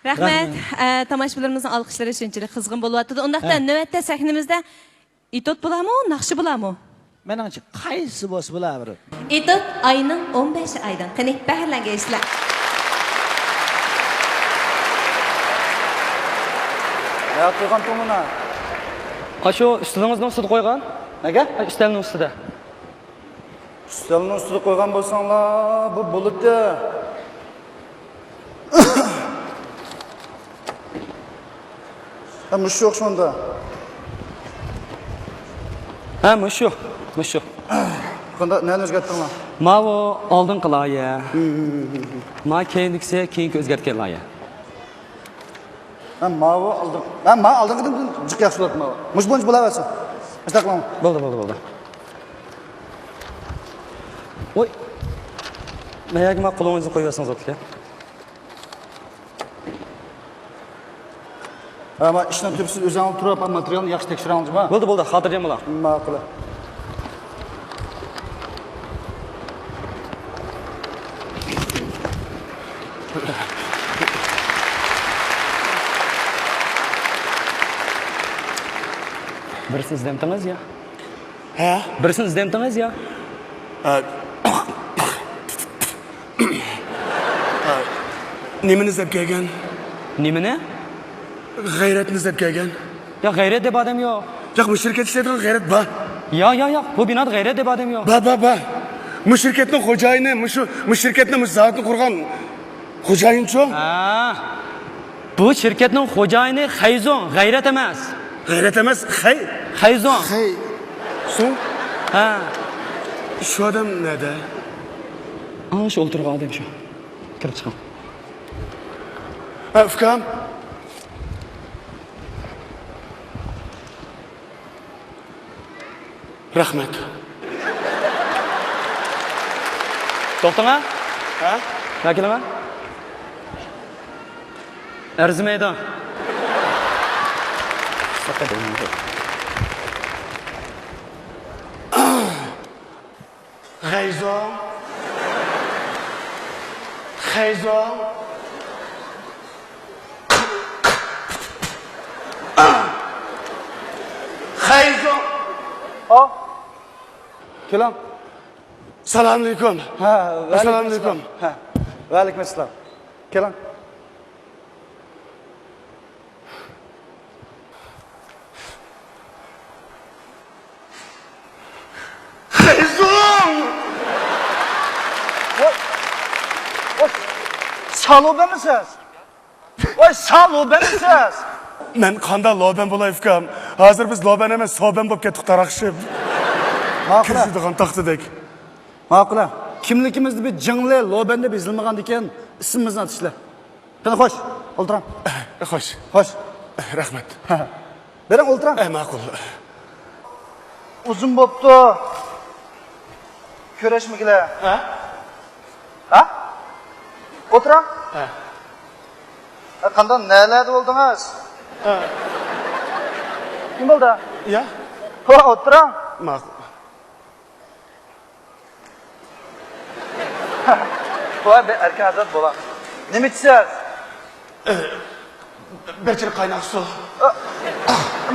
Rahmet. Tomoshabinlarimizning alqishlari shunchalik qizg'in bo'lyapti. Undaqda navbatda sahnamizda itot bo'ladimi, naqshi bo'ladimi? Meningcha qaysi bo'lsa bo'laver. Itot oyning 15 oydan. Qani bahlangaysizlar. Ya qo'ygan tomona. Shu ustingizning ustida qo'ygan. Nega? Ustalning ustida. Ustalning ustida qo'ygan bo'lsanglar, bu bo'libdi. Ha, mush yo'q shunda. Ha, mushu. Qanda neni o'zgartirdinglar? Mavo oldin qilaya. Ma keyindikse keyin o'zgartgan loya. Ben mavi aldım. Ben mavi aldım dedim. Cık yaxshi bo'ladi mavi. Mush bunch bo'laversin. Istaqlam. Bo'ldi. Oy. Nega qo'lingizni qo'yversangiz aka? Ama ishdan turibsiz o'zing turib materialni yaxshi tekshiramiz-mi? Bo'ldi, xotirjam bo'ling. Ma'qul. Birisini izlamtınız ya. He? Birisini izlamtınız ya. Nemini izlab kelgan? Nimani? G'ayratni izlab kelgan. Ya g'ayrat deb odam yo'q. Yo'q, bu shirkat ishlaydigan g'ayrat bor. Yo'q. Bu binoda g'ayrat deb odam yo'q. Bor. Bu shirkatning xo'jayini, bu shirkatning zavodni qurgan xo'jayinchi. Ha. Bu shirkatning xo'jayini Xayzon, g'ayrat emas. G'ayrat emas, Xayzon. So'ng Ha. shu odam nada? Ana shu o'ltirgan odam shu. Kirib chiqing. Ukam. Rahmat. To'xtang. Ha? Vakilama. Arzimaydi. Xayzon. Kelam. Assalomu alaykum. Ha, Assalomu alaykum. Ha. Va alaykum assalom. Kelam. Xayzon! Salobemisiz? Voy, salobemisiz? Men qanday loban bo'lay ukam? Hozir biz loban emas, soban bo'lib ketdik taraqshib. Ma'qul. Kirishadigan taxtidek. Ma'qul. Kimligimizni bir jingli loban deb yozilmagan ekan, ismimizni aytishlar. Qani xo'sh, o'ltiram. Xo'sh. Rahmat. Bering o'ltiram. Ma'qul. Uzun bo'pti. Ko'rashmigilar? Ha? O'tiram. Qanday nalarda bo'ldingiz? Kim bo'ldi? Ya? O'tiram. Ma'qul. Voy, bir erkak hazrat bo'la. Nima ichsiz? Berchil qaynoq suv.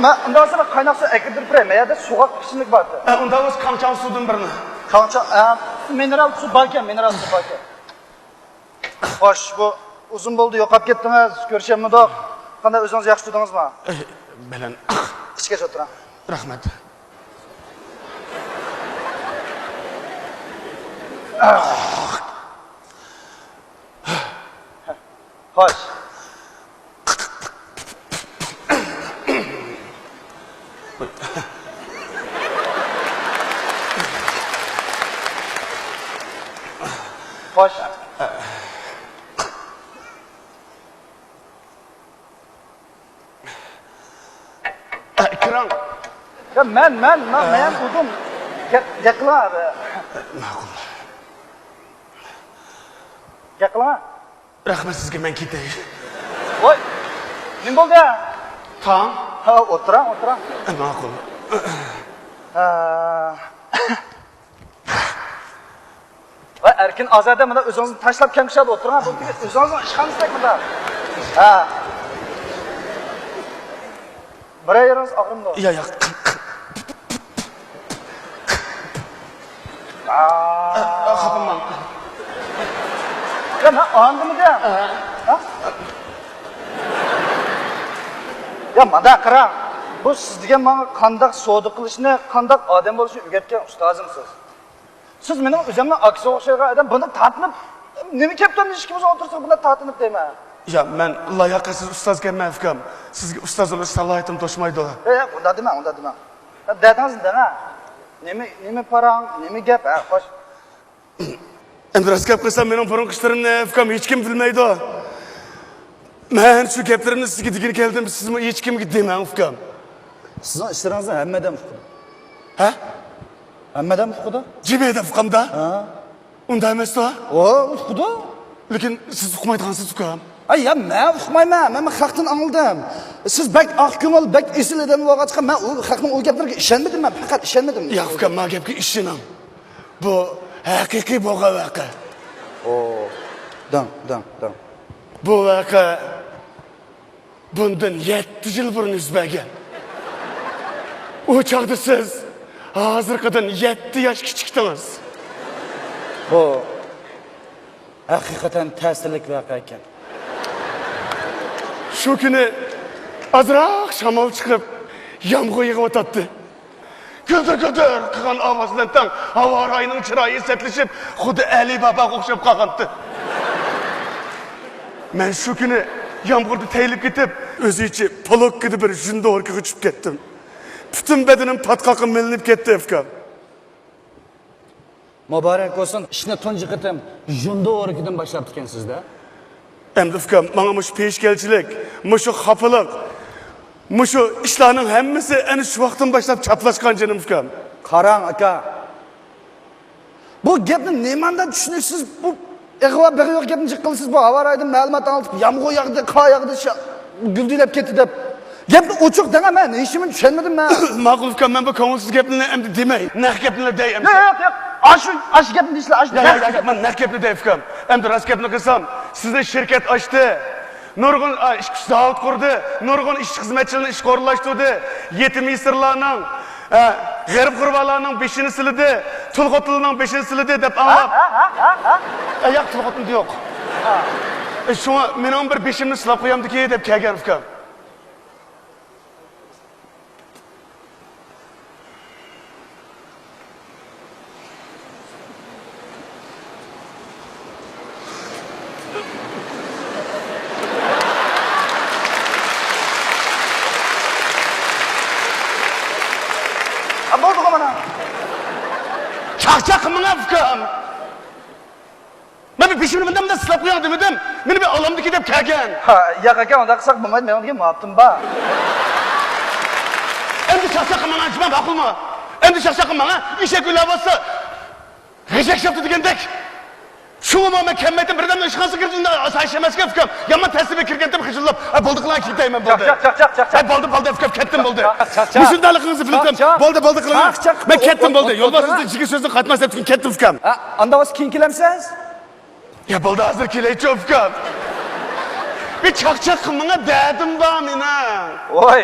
Men undan sonra qaynoq suv akirdirib beraman. Mayada so'g'oq ichimlik bor. Unda o'z qamchan suvdan birini. Qancha mineral suv bor ekan, mineral suv bor ekan. Xo'sh, bu uzun bo'ldi, yo'qolib ketdingiz. Ko'rishammidoq. Qanday o'zingiz yaxshi turdingizmi? Bilan. Ichgacha o'tiring. Rahmat. Xo'sh. Xo'sh. Kiran. Ya men o'zim gaplar. Ma'qul. Gaplar. Rahmat sizga, men ketay. Voy. Nima bo'ldi? Tam. Ha, o'tiring. Ma'qul. Va erkin ozoda mana o'zingizni tashlab kamishadi o'tiring. Bu o'zingizni ishxonasizdek mana. Ha. Bir ayırınız ağrımda. Ya ya. Kapımdan. Ya ben anladım mı diyeyim? Ha? Ya manda kıran. Bu siz degan bana kandak soğudu kılışını, kandak adam oluşunu ügetken ustazımsınız. Siz benim özümle aksi okşayga adam bunu tatınıp, nemi kepten ilişkimiz otursak buna tatınıp deyme. Ya ben layakasız ustaz gelmem fikam. Sizge ustaz oluş salahiyetim toşmaydı o. Onda deme, onda deme. Ya dediniz deme. Nemi paran, nemi gep, ha, hoş. Endi rast gap qilsam mening burun qishlarimni fikam hech kim bilmaydi o. Men shu gaplarimni sizga degani keldim, sizmi hech kimga demang fikam. Sizin işlerinizden hemmeden fıkıda. Ha? Hemmeden fıkıda? Jimeda fikamda? Ha. Unda emas o. O, fıkıda. Lekin siz uqmaydigansiz fikam. Ay ya ben uqmayman, men haqdan anladım. Siz bek akımıl, bek esil eden vaqatqa men o haqning o gaplarga ishonmadim, men faqat ishonmadim. Ya fikam, men gapga ishonam. Bu haqiqiy bo'lgan voqea. Dan. Bu voqea bundan 7 yil burun yuz bergan. O chog'da siz hozirgidan 7 yosh kichikdingiz. Bu hakikaten ta'sirlik voqea ekan. Shu kuni azroq shamol chiqib, yomg'ir yig'ib o'tadi. Guldir qilgan ovoz bilan tang havo rayining chiroyi setlashib, xuddi Ali Babaga o'xshab qolgandi. Men shu kuni yomg'irda tayilib ketib, o'zicha polokkada bir jundorga uchib ketdim. Butun bedenim patqoqqa milinib ketdi fikam. Mübarek olsun, ishni tunji qitim junda o'rikidan boshlab ekansiz-da. Endi fikam, mana shu peshkelchilik, shu xafaliq, shu ishlarning hammasi ana shu vaqtdan boshlab chaplashgan jinim fikam. Qarang aka. Bu gapni nemandan tushunasiz? Bu ig'vo beg'yor gapni chiqqilsiz, bu havaraydan ma'lumot olib, yomg'ir yog'di, qor yog'di, guldilab ketdi deb. Gapni ochiq dengam, men ishimni tushunmadim men. Ma'qul fikam, men bu ko'ngilsiz gaplarni endi demay. Naq gaplarni deyim. Yo'q. Aş gapni deysizlar, aş. Ya, men naq gapni deyim fikam. Endi rost gapni qilsam, sizni shirkat ochdi. Nurg'un ish zavod qurdi, nurg'un ish xizmatchilarini ish qo'llashtirdi. Yetim yesirlarning, g'arib qurbonlarning beshini silidi, tulg'otlarning beshini silidi deb anglab. Yo'q, tulg'otni yo'q. Shuna mening bir beshimni silab qo'yamdiki deb kelgan fikam. Bo'ldi mana. Çakçak mı fikam? Ben bir peşimini bundan silap qo'ygan demedim. Meni bir olamdiki deb kelgan. Ha, yo'q aka, unda qilsak bo'lmaydi, men unga muhabbatim bor. Endi çakçak qilman ajman ma'qulmi? Endi çakçak qilman, eshak ulavasi. G'eshak shapti degandek. Shu men kelmaydim, birdan ishxonasiga kirdim, asayish emasga fikam. Yomon ta'sirga kirgandim, xijillab. Bo'ldi qilan ketayman bo'ldi. Chaq. Bo'ldi fikam, ketdim bo'ldi. Mushundaligingizni bildim. Bo'ldi qilan. Men ketdim bo'ldi. Yo'lboshimda jigir so'zni qatmas deb ketdim fikam. Ha, unda siz keyin kelamsiz? Ya bo'ldi, hozir kelaychi fikam. Bir çakçak qilmanga dedim ba meni. Oy.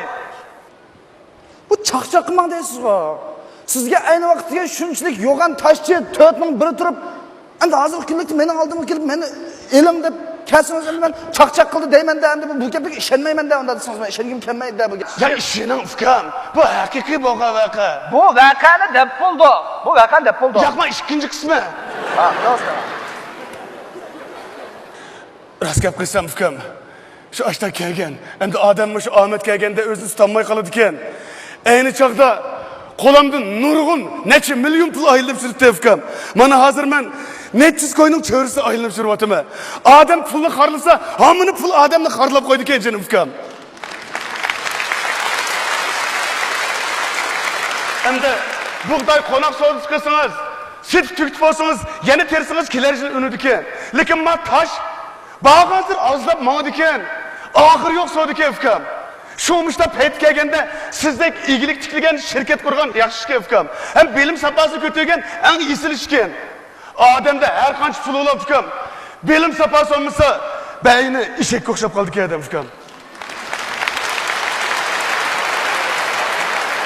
Bu chaqchaq qilmoq deysiz-ku. Sizga ayni vaqtga shunchalik yo'g'an toshchi 4000 biri turib, endi hozir kunlikda meni oldimga kelib, meni elim deb kasimiz men chaqchaq qildi deyman-da, endi bu gapga ishonmayman-da, unda desangiz men ishongim kelmaydi-da bu gap. Ya ishining fikam. Bu haqiqiy bo'lgan voqea. Bu voqeani deb bo'ldi. Bu voqeani deb bo'ldi. Yo'qma, ikkinchi qismi. Ha, do'stlar. Rost gap qilsam fikam. Shu ashdan kelgan, endi odammi shu omad kelganda o'zini tutolmay qoladi ekan. Ayni chaqda qo'limdan nurg'un necha million pul aylanib yuribdi fikam. Mana hozir men nechiz qo'yning cho'risi aylanib yuryapman. Odam pulni xarlasa, hammani pul odamni xarlab qo'ydi ekan jinim fikam. Endi bug'doy qo'noq savdosi qilsangiz, sit tugitib olsangiz, yana tersangiz kelar yil unidi ekan. Lekin men tosh bağazdır azlab mağdı ekan. Ahir yo'q savdo ekan fikam. Şo'mishda payt kelganda sizdek igilik tikilgan shirkat qurgan yaxshi ekan fikam. Ham bilim sapasi ko'targan eng esil ish ekan. Odamda har qancha pul bo'lib fikam. Bilim sapasi olmasa, Beyni işek okşap kaldı ki adam ukam.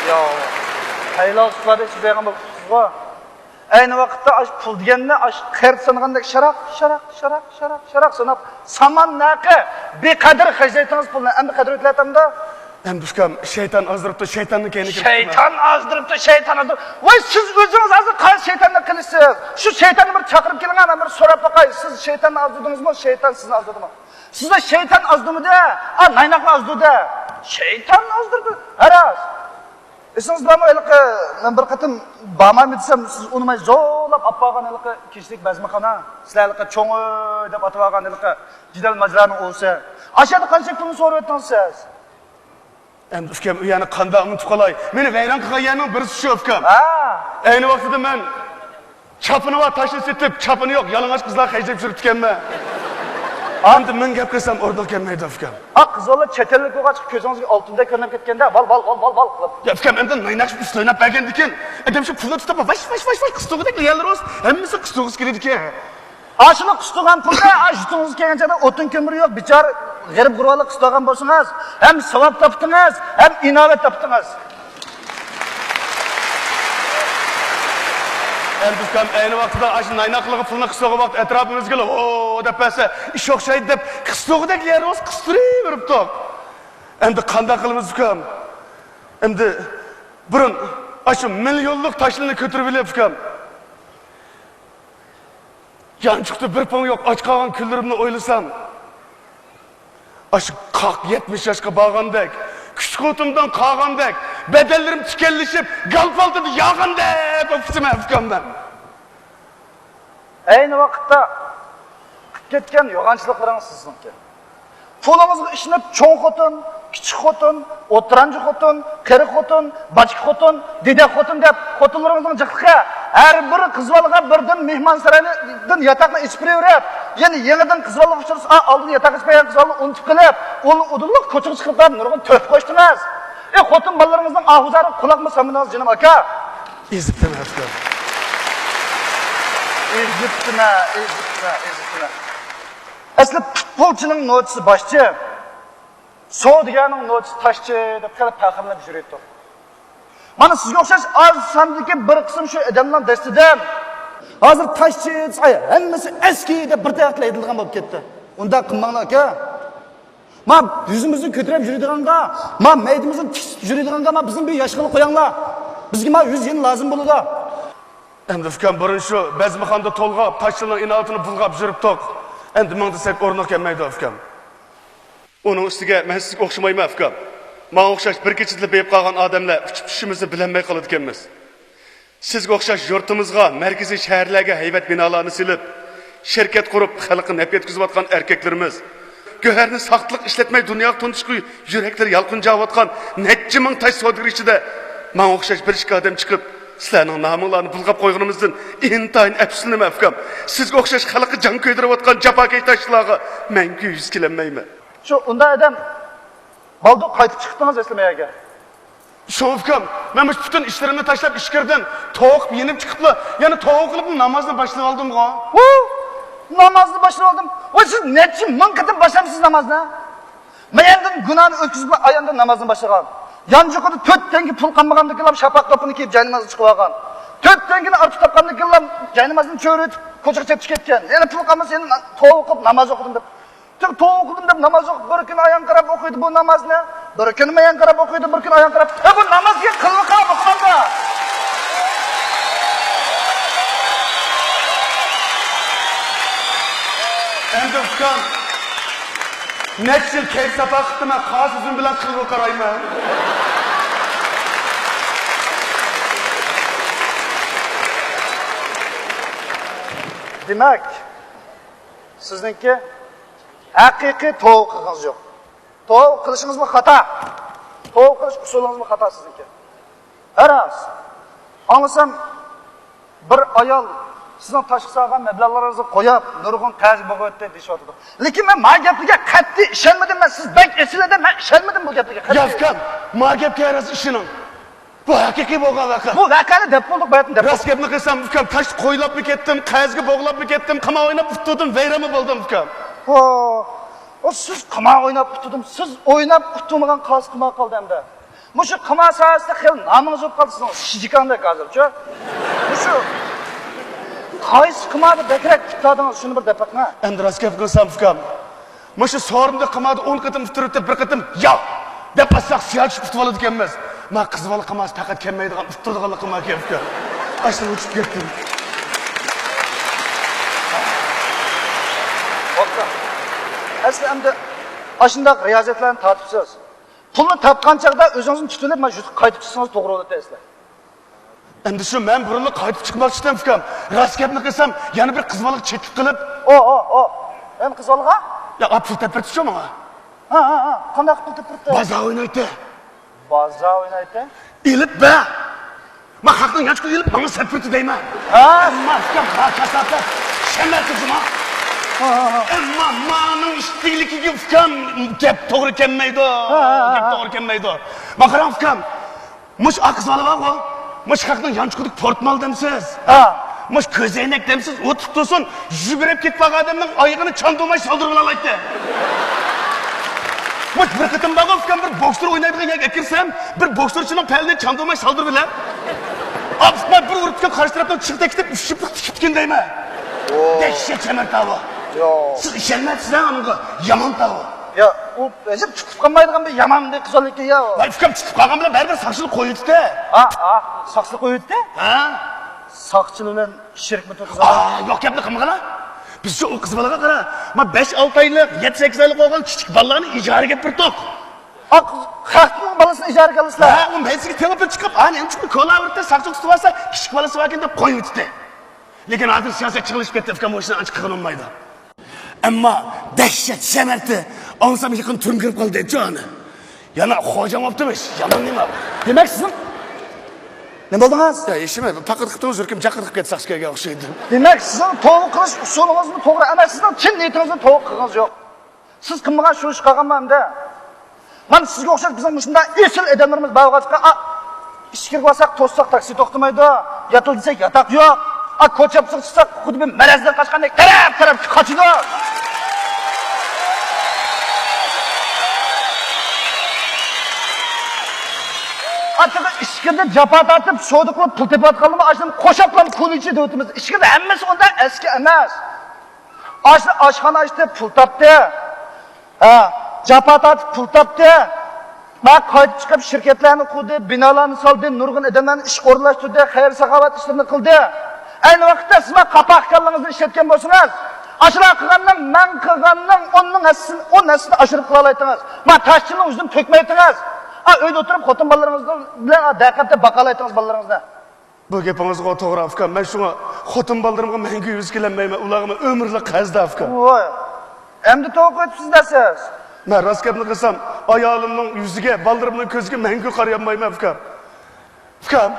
Ya, hayla ustada içideğen bakıyorsunuz var. Aynı vakitte aş pul degende aş kert sanagandek şarak sanap saman naqı bir kadar hajaytınız pulni endi kadar ötületamda Hem ukam şeytan azdırıptı şeytanın kendini şeytan azdırıptı şeytan azdırıp vay siz özünüz azı qaysi şeytanla kılışsınız şu şeytanı bir çakırıp gelin ana bir sorap bakay siz şeytanı azdırdınız mı şeytan sizni azdırdı mı sizde şeytan azdırdı da naynaqla azdırdı şeytan azdırdı haras Esiniz barmı ben bir qatım barmay desem siz unumay zo'lab olib qolgan kechlik bazmaxona sizlarga cho'ngi deb atib olgan jidal majraning o'zi ashada qancha pulni so'rab o'tdingiz siz Hem ukam yani qanda unutib qolay meni vayron qilganning birisi shu ukam ha ayni vaqtida men chapini va tashni setib chapini yo'q yalang'och qizlar haydab yuribdikanman endi men gap qilsam o'rniq kelmaydi ukam qizlar chet ellik bo'lgach ko'zingizga oltinda ko'rinib ketganda bal qilib ya ukam endi naynaqsh ust o'ynab bergan ekan adam shu pulni tutib vash qistug'idek yalarimiz hammasi qistug'iz keladi ekan ashuni qistug'an pulda jutungiz kelganchada o'tin ko'miri yo'q bichora g'arib g'urvali qistug'an bo'lsangiz ham savob topdingiz ham inobat topdingiz endi ukam ayni vaqtida shu naynaqligi pulni qistug'i vaqt atrofimizga o deb pasa ish o'xshaydi deb qistug'idek yalarimiz qistirib endi qanday qilamiz ukam endi burun shu millionlik tashlarni ko'tarib olib ukam yanchiqda bir pon yo'q och qolgan kunlarimni o'ylasam shu 70 yoshga borgandek kuch qutimdan qolgandek badallarim tikallashib galpaltida yog'gandek o'psiman ukamdan ayni vaqtda qilib ketgan yo'g'onchiliklarimiz sizniki pulingizga ishlab cho'ng xotin kichik xotin o'tiranchi xotin qari xotin bachki xotin deda xotin deb xotinlaringizning jiqqa har biri qizbolaga birdan mehmonxonadan yotoqni ichib beraverib yana yangidan qizbolaga uchrasa oldin yotoq ichmagan qizbolani unutib qilib uni udulliq ko'chaga chiqib nurg'un to'p qo'shdingiz xotin bolalaringizning ahvozlari quloqma saminaz jinim aka ezibdimi ukam ezibdimi asli futbolchining notisi boshchi Soğudiganın notisi taşçı deb qilib faxrlanib yuribdi. Mana sizga o'xshash oz sondagi bir qism shu odamlar dastidan hozir taşçı, hammasi eski deb bir taqla aytilgan bo'lib ketdi. Unda qilmanglar aka. Ma yuzimizni ko'tarib yuridiganga, ma maydimizni tikib yuridiganga ma bizni bir yosh qilib qo'yinglar. Bizga ma 100 yil lozim bo'ladi. Endi ukam burun shu bazmaxonda to'lg'ab, tashlarning inoatini bulg'ab yuribdik. Endi men desak o'rniq kelmaydi ukam. Onun üstüge men sizga o'xshamayman ukam. Men o'xshash bir kechada beyib qolgan odamlar uchib tushimizni bilolmay qoladi ekanmiz. Sizga o'xshash yurtimizga, markaziy shaharlarga haybat binolarni silib, shirkat qurib, xalqqa naf yetkazayotgan erkaklarimiz, go'harni saqtliq ishlatmay dunyoga tunishqi yuraklar yalqinjayotgan necha ming tash savdogar ichida men o'xshash bir ikki odam chiqib, sizlarning nominglarni bulg'ab qo'yganimizdan intayin afsuslanman ukam. Sizga o'xshash xalqqa jon ko'ydirayotgan jafokay tashlarga men yuz kelolmayman. Şu unda adam baldı qaytib chiqdingiz eslamayaga. Şu ukam, men bütün işlerimni tashlab ish kirdim. Tovuq yenib chiqibdi. Yana tovuq qilib namozni boshlab oldim-ku. Namozni boshlab oldim. Voy siz necha ming qatim boshlamsiz namozni? Men endi gunohni o'tkazib ayanda namozni boshlagan. Yanjiqida 4 tanga pul qolmagandikilar shafaq topini kiyib jaynamozni chiqib olgan. 4 tangani ortiq topgandikilar jaynamozni cho'ritib ko'chaga chiqib ketgan. Yana pul qolmasa endi tovuq qilib namoz o'qidim deb. To'g'ri qildim deb namoz o'qib bir kun ayon qarab o'qiydi bu namozni. Bir kun ayon qarab o'qiydi, bir kun ayon qarab. Bu namozga qilliqa o'qimanda. Endi ukam necha yil kayf safa qildim, qog'oz uzum bilan qilib qarayman. Demak, sizningki haqiqiy tovuq qilgingiz yo'q. Tovuq qilishingiz bu xato. Tovuq qilish usulingiz bu xato sizniki. Haras. Anlasam bir ayol sizning tashqi solgan mablag'laringizni qo'yib, nurg'un qarz bo'g'otdi deyshotdi. Lekin men ma gapiga qat'iy ishonmadim. Men siz bank esilada men ishonmadim bu gapiga. Yafkan, ma gapga yarasi ishining. Bu haqiqiy bo'lgan vaqa. Bu vaqani deb bo'ldik, bayatni deb. Rost gapni qilsam, ukam tash qo'ylab ketdim, qarzga bog'lab ketdim, qama o'ynab tutdim, vayrama bo'ldim ukam. O siz kıma oynap tutudum. Siz oynap tutulmagan kalsı kıma kaldı hem de. Muşu kıma sahasında xel namınız olup kaldısınız. Şicikanda hazır çö. Muşu kayıs kımada bekrek tutadınız şunu bir depakma. Endi rost gap qilsam ukam. Mushu sorimda qimadi 10 qatim turibdi, bir qatim yo'q deb pasaq siyoj tutib oladi ekanmiz. Men qiz bola qilmas faqat kelmaydigan turadiganligim ekan ukam. Ashuni uchib ketdim. Olsa. Asli hem de aşındaq riyazatlarını tartibsiz. Pulni tapqan chaqda o'zingizni tutilib, mana shu qaytib chiqsangiz to'g'ri bo'ladi asli. Endi shu men burilib qaytib chiqmoqchi edim ukam. Rost gapni qilsam, yana bir qiz bola chetib qilib, O. Hem kız olga? ya pul tepirtibdi menga. Ha. Qanday qilib tepirtdi? Baza o'ynaydi. Baza o'ynaydi. Ilib ba. Men haqdan yanchib ilib, menga sepirtdi deyman. Ha? Amma ukam kasata. Shamatizma. Amma mening ishtigligiga ukam gap to'g'ri kelmaydi. Gap to'g'ri kelmaydi. Men qarang ukam. Mush aqz olib bor. Mush haqdan yanchqudik portmal demsiz. Ha. Mush ko'zoynak demsiz, o'tib tursin, yugurib ketgan odamning oyog'ini chandolmay soldirib olaydi. Mush bir qatim bag'ov ukam bir boksor o'ynaydigan yerga kirsam, bir boksörchining palini chandolmay soldirib bilan. Absma bir urib ketib qarshi tarafdan chiqib ketib, ushib tikibgan deyman. Dehshat chamartavo. Yo. Siz ishonmaysiz aniga yomon tavo. Ya o özüm tutub qalmaydigan bir yamanday qizol ekan ya. Voy ukam tutib qolgan bilan baribir saqchilik qo'yibdi. Ha, saqchilik qo'yibdi? Ha? Saqchilik bilan shirkmi to'qizadi? Yo'q gapni qilmag'ala. Biz shu qiz bolaga qara. Men 5-6 oylik, 7-8 oylik bo'lgan kichik bolalarni ijaraga birdik. Xalqning bolasini ijaraga olasizlar. Ha, u mensiga telefon chiqib, ana endi ko'laverdi, saqchilik tutib olsa, kichik bolasi bor ekan deb qo'yibdi. Lekin hozir siyosat chiqilishib ketdi, ukam o'shadan ancha qilinmaydi. Ammo dahshat shamarti, onsam yaqin turm kirib qoldi, joni. Yana xo'jam olibdimish, yomon nima? Demak sizin ne bo'ldingiz? Ya eshitmay, faqat qitimiz yurkim chaqirib ketsak kerak o'xshaydi. Demak sizin to'g'ri qilish usulingizni to'g'ri emas, sizning chin niyatingizni to'g'ri qilganingiz yo'q. Siz qilmagan shu ish qilganman-da. Men sizga o'xshab bizning shunday esil odamlarimiz bag'atga ish kirib olsak, to'ssak taksi to'xtamaydi, yotil desak yotoq yo'q. Ko'chab chiqsak, xuddi bir marazdan qochgandek taraf qochidi. Atıqı işkirde capa tartib, so'da qilib pul tepayotganlarni ashuni qo'shaqlab qo'lichi deyotimiz. Ishkirda hammasi unda eski emas. Ashni oshxona ochdi, pul topdi. Ha, capa tartib pul topdi. Bak qaytib chiqib shirkatlarni qurdi, binolarni soldi, nurg'un odamlarni ish o'rinlashtirdi, xayr-saxovat ishlarini qildi. Ayni vaqtda siz qapaqkanligingizni ishlatgan bo'lsangiz, ashura qilganning, men qilganning 10 naslini oshirib qila oladingiz. Men tashchining o'zini to'kmaydingiz. Uyda o'tirib xotin bolalaringiz bilan diqqatga baqalaytingiz bolalaringizni. Bu gapingizga to'g'ri afkam. Men shunga xotin bolalarimga menga yuz kelanmayman. Ularga umrlik qazda afkam. Voy. Endi to'g'ri aytibsiz dasiz. Men rost gapni qilsam, ayolimning yuziga, bolalarimning ko'ziga menga qarayolmayman afkam. Afkam,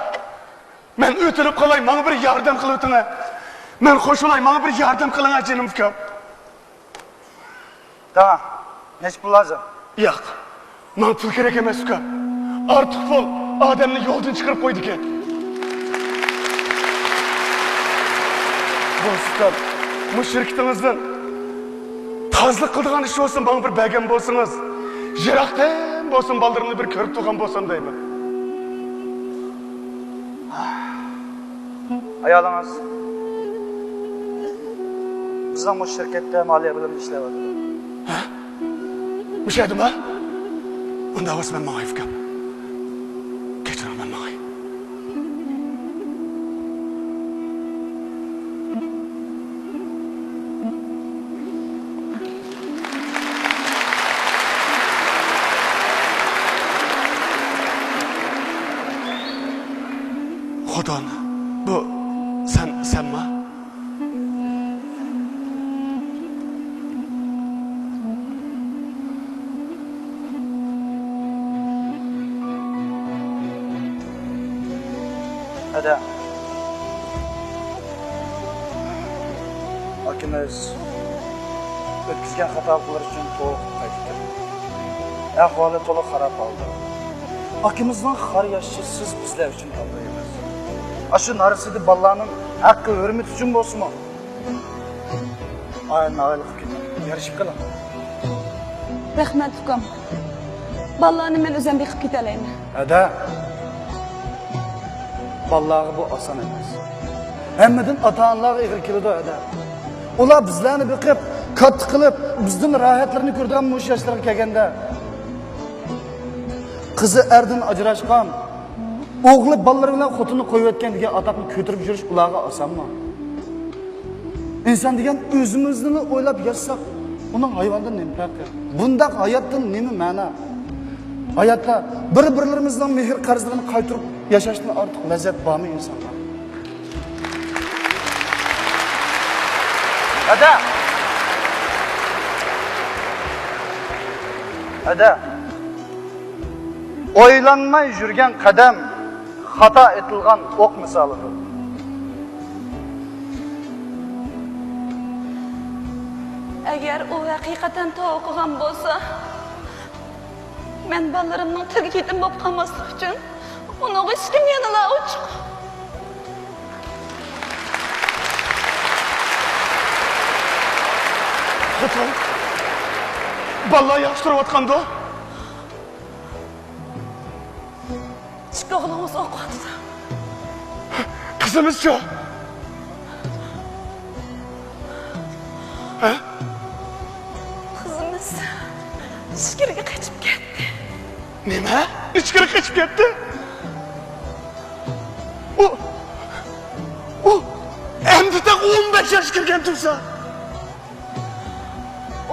men o'tirib qolay, menga bir yordam qilib o'ting. Men qo'shilay, menga bir yordam qiling ajinim afkam. Tamam. Nech pul lozim? Yo'q. Men pul kerak emas ukam. Ortiq pul odamni yo'ldan chiqarib qo'ydi ekan. Bu ukam, bu shirkatingizdan tozlik qildigan ish bo'lsin, menga bir bergan bo'lsangiz, yiroqdan bo'lsin, bolalarimni bir ko'rib turgan bo'lsam deyman. Ayolingiz bizning bu shirkatda moliya bilimini ishlayapti. Mushadimi? Unda o'sman ma'yif kam. Kechiraman ma'y. Xudo'ni, bu senmi? Ada. Akimiz o'tkazgan xatolar uchun to'liq qaytdi. Ahvoli to'liq xarob bo'ldi. Akimizning har yoshi siz bizlar uchun qolmaymiz. Shu narsida bolalarning haqqi hurmat uchun bo'lsin. Aynan o'ylab ketdim. Yarashib qoling. Rahmat ukam. Ballarni men o'zim bekib ketalayman. Ada. Vallahi bu oson emas. Hammadan ota-onalar ig'ir keladi ada. Ular bizlarni biqib, katta qilib, bizdan rohatlarni ko'rgan mush yoshlarga kelganda qizi erdan ajrashgan, o'g'li bolalari bilan xotinni qo'yib o'tgan degan adabni ko'tarib yurish ularga osonmi? İnsan degan o'zimizni o'ylab yashsak, uning hayvondan nima farqi? Bundaq hayotdan nima ma'no? Hayotda bir-birlarimizning mehr qarzlarini qaytarib yashashdan ortiq lazzat bormi insonlar? Ada. O'ylanmay yurgan qadam xato etilgan o'q misolidir. Agar u haqiqatan tog' o'qigan bo'lsa, men bolarimning tilga yetim bo'lib qolmaslik uchun uni o'qishga yanada ochiq. Xotin. Vallahi yaxshi turayotganda. Chiqoqlimiz o'qiyapti. Qizimiz-chi? Ha? Qizimiz ichkariga qochib ketdi. Nima? Ichkari qochib ketdi? U endi de 15 yosh kirgan tursa.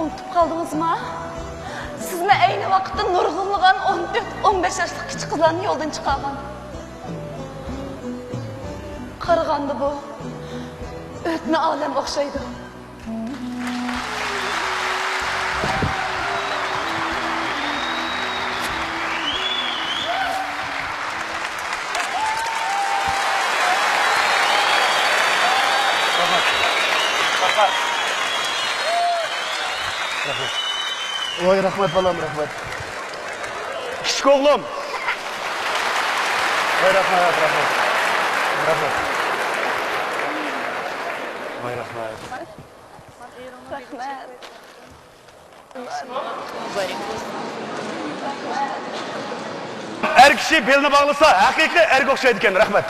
Unutib qoldingizmi? Sizni ayni vaqtda nurg'unlagan 14-15 yoshli kichik qizlarni yo'ldan chiqargan. Qaraganda bu o'tni olam o'xshaydi. Voy rahmat balam, rahmat. Kichik o'g'lim. Voy rahmat. Rahmat. Voy rahmat. Rahmat. Er kishi belni bog'lasa, haqiqiy erga o'xshaydi ekan. Rahmat.